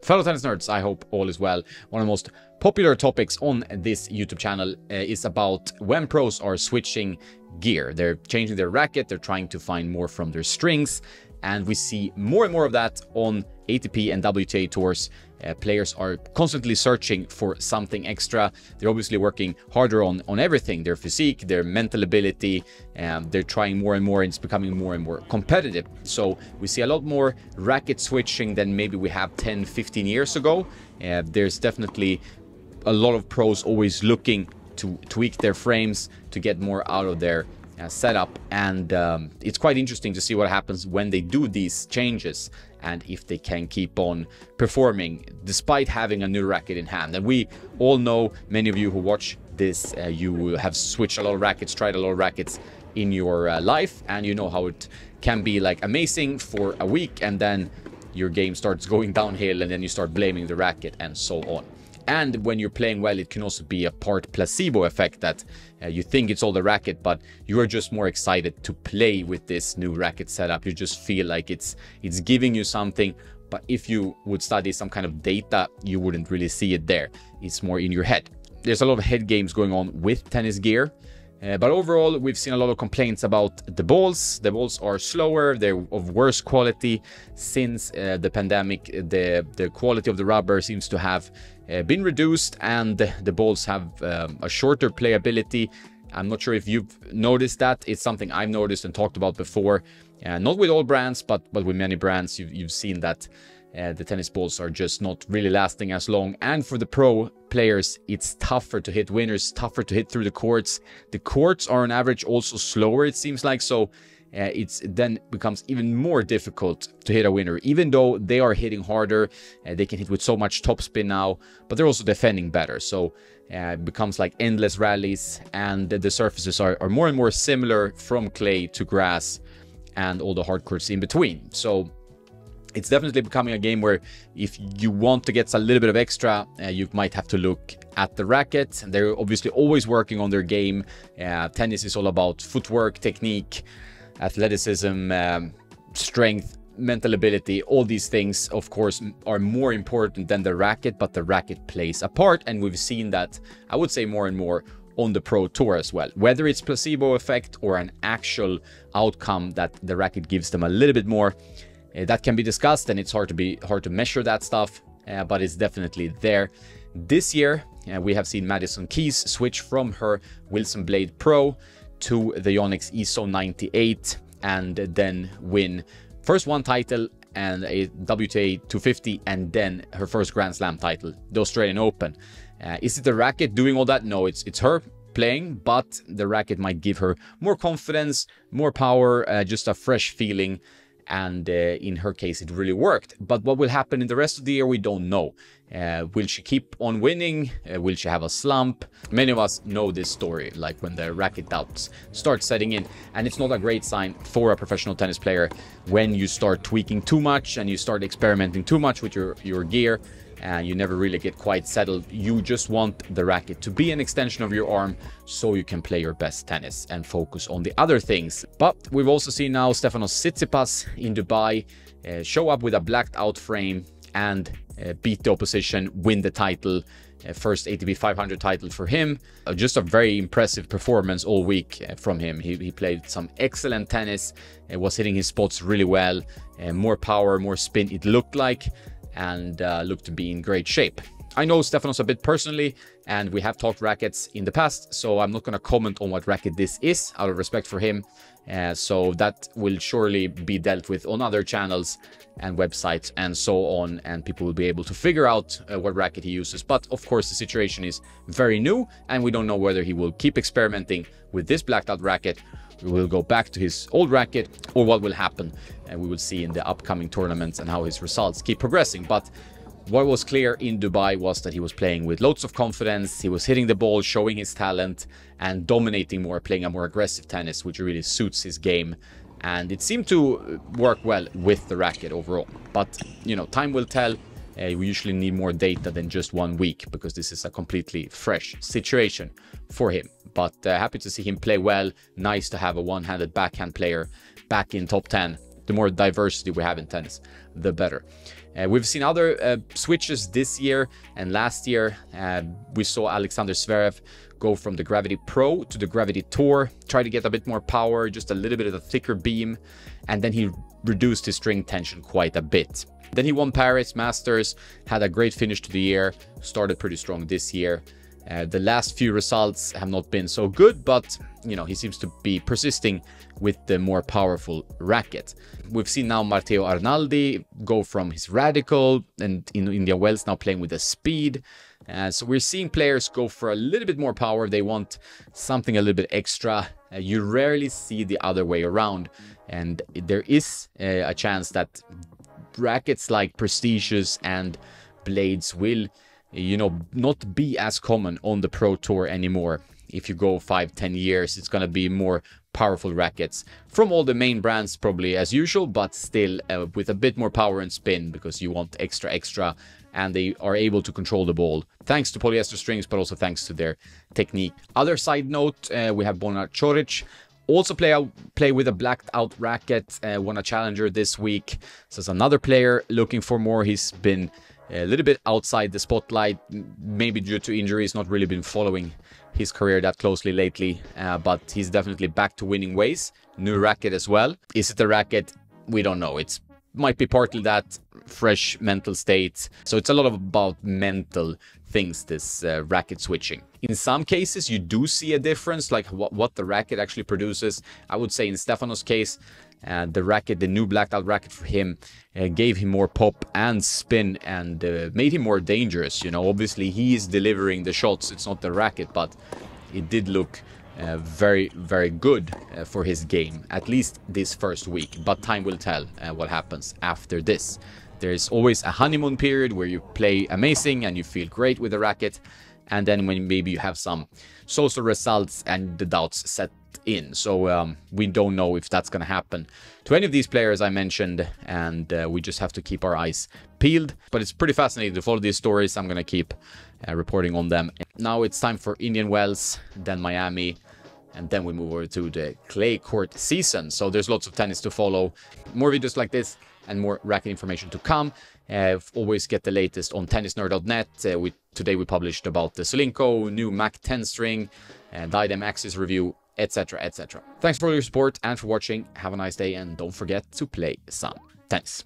Fellow tennis nerds, I hope all is well. One of the most popular topics on this YouTube channel is about when pros are switching gear. They're changing their racket, they're trying to find more from their strings, and we see more and more of that on ATP and WTA tours. Players are constantly searching for something extra. They're obviously working harder on everything, their physique, their mental ability, and they're trying more and more, and it's becoming more and more competitive. So we see a lot more racket switching than maybe we have 10, 15 years ago. There's definitely a lot of pros always looking to tweak their frames to get more out of their setup, and it's quite interesting to see what happens when they do these changes and if they can keep on performing despite having a new racket in hand. And we all know, many of you who watch this, you have switched a lot of rackets, tried a lot of rackets in your life, and you know how it can be like amazing for a week, and then your game starts going downhill, and then you start blaming the racket and so on. And when you're playing well, it can also be a part placebo effect that you think it's all the racket, but you're just more excited to play with this new racket setup. You just feel like it's giving you something, but if you would study some kind of data, you wouldn't really see it there. It's more in your head. There's a lot of head games going on with tennis gear. But overall, we've seen a lot of complaints about the balls. The balls are slower, they're of worse quality. Since the pandemic, the quality of the rubber seems to have been reduced, and the balls have a shorter playability. I'm not sure if you've noticed that. It's something I've noticed and talked about before. Not with all brands, but with many brands, you've seen that the tennis balls are just not really lasting as long. And for the pro players, it's tougher to hit winners, tougher to hit through the courts. The courts are on average also slower, it seems like, so it then becomes even more difficult to hit a winner. Even though they are hitting harder, they can hit with so much topspin now, but they're also defending better. So it becomes like endless rallies, and the surfaces are more and more similar from clay to grass and all the hard courts in between. So it's definitely becoming a game where if you want to get a little bit of extra, you might have to look at the racket. They're obviously always working on their game. Tennis is all about footwork, technique, athleticism, strength, mental ability. All these things, of course, are more important than the racket, but the racket plays a part. And we've seen that, I would say, more and more on the pro tour as well. Whether it's placebo effect or an actual outcome that the racket gives them a little bit more, that can be discussed, and it's hard to measure that stuff, but it's definitely there. This year, we have seen Madison Keys switch from her Wilson Blade Pro to the Yonex ESO 98, and then win first one title and a WTA 250, and then her first Grand Slam title, the Australian Open. Is it the racket doing all that? No, it's her playing, but the racket might give her more confidence, more power, just a fresh feeling. And in her case, it really worked. But what will happen in the rest of the year, we don't know. Will she keep on winning? Will she have a slump? Many of us know this story, like when the racket doubts start setting in. And it's not a great sign for a professional tennis player when you start tweaking too much and you start experimenting too much with your gear, and you never really get quite settled. You just want the racket to be an extension of your arm so you can play your best tennis and focus on the other things. But we've also seen now Stefanos Tsitsipas in Dubai show up with a blacked out frame and beat the opposition, win the title. First ATP 500 title for him. Just a very impressive performance all week from him. He played some excellent tennis, was hitting his spots really well, more power, more spin it looked like, and looked to be in great shape. I know Stefanos a bit personally, and we have talked rackets in the past, so I'm not going to comment on what racket this is out of respect for him. So that will surely be dealt with on other channels and websites and so on, and people will be able to figure out what racket he uses. But of course, the situation is very new, and we don't know whether he will keep experimenting with this blacked out racket, we will go back to his old racket, or what will happen. And we will see in the upcoming tournaments and how his results keep progressing. But what was clear in Dubai was that he was playing with loads of confidence. He was hitting the ball, showing his talent, and dominating more, playing a more aggressive tennis, which really suits his game. And it seemed to work well with the racket overall. But, you know, time will tell. We usually need more data than just 1 week, because this is a completely fresh situation for him. But happy to see him play well. Nice to have a one-handed backhand player back in top 10. The more diversity we have in tennis, the better. We've seen other switches this year and last year. We saw Alexander Zverev go from the Gravity Pro to the Gravity Tour, try to get a bit more power, just a little bit of a thicker beam, and then he reduced his string tension quite a bit. Then he won Paris Masters, had a great finish to the year, started pretty strong this year. The last few results have not been so good, but you know, he seems to be persisting with the more powerful racket. We've seen now Matteo Arnaldi go from his Radical, and in Indian Wells now playing with the Speed. So we're seeing players go for a little bit more power. They want something a little bit extra. You rarely see the other way around, and there is a chance that rackets like Prestigious and Blades will, you know, not be as common on the Pro Tour anymore. If you go 5-10 years, it's going to be more powerful rackets from all the main brands, probably as usual, but still with a bit more power and spin, because you want extra, and they are able to control the ball thanks to polyester strings, but also thanks to their technique. Other side note, we have Bonar Čorić also play with a blacked out racket, won a challenger this week. So it's another player looking for more. He's been a little bit outside the spotlight, maybe due to injuries, not really been following his career that closely lately, but he's definitely back to winning ways. New racket as well. Is it a racket? We don't know. It's might be partly that, fresh mental state. So it's a lot about mental things, this racket switching. In some cases, you do see a difference, like what the racket actually produces. I would say in Stefanos' case, the racket, the new blacked out racket for him, gave him more pop and spin and made him more dangerous. You know, obviously he is delivering the shots. It's not the racket, but it did look very, very good for his game, at least this first week. But time will tell what happens after this. There's always a honeymoon period where you play amazing and you feel great with the racket, and then when maybe you have some so-so results and the doubts set in. So we don't know if that's going to happen to any of these players I mentioned, and we just have to keep our eyes peeled. But it's pretty fascinating to follow these stories. I'm going to keep reporting on them. Now it's time for Indian Wells, then Miami, and then we move over to the clay court season. So there's lots of tennis to follow. More videos like this and more racket information to come. Always get the latest on tennisnerd.net. Today we published about the Solinco new Mac 10 string, Diadem Axis review, etc, etc. Thanks for all your support and for watching. Have a nice day, and don't forget to play some tennis.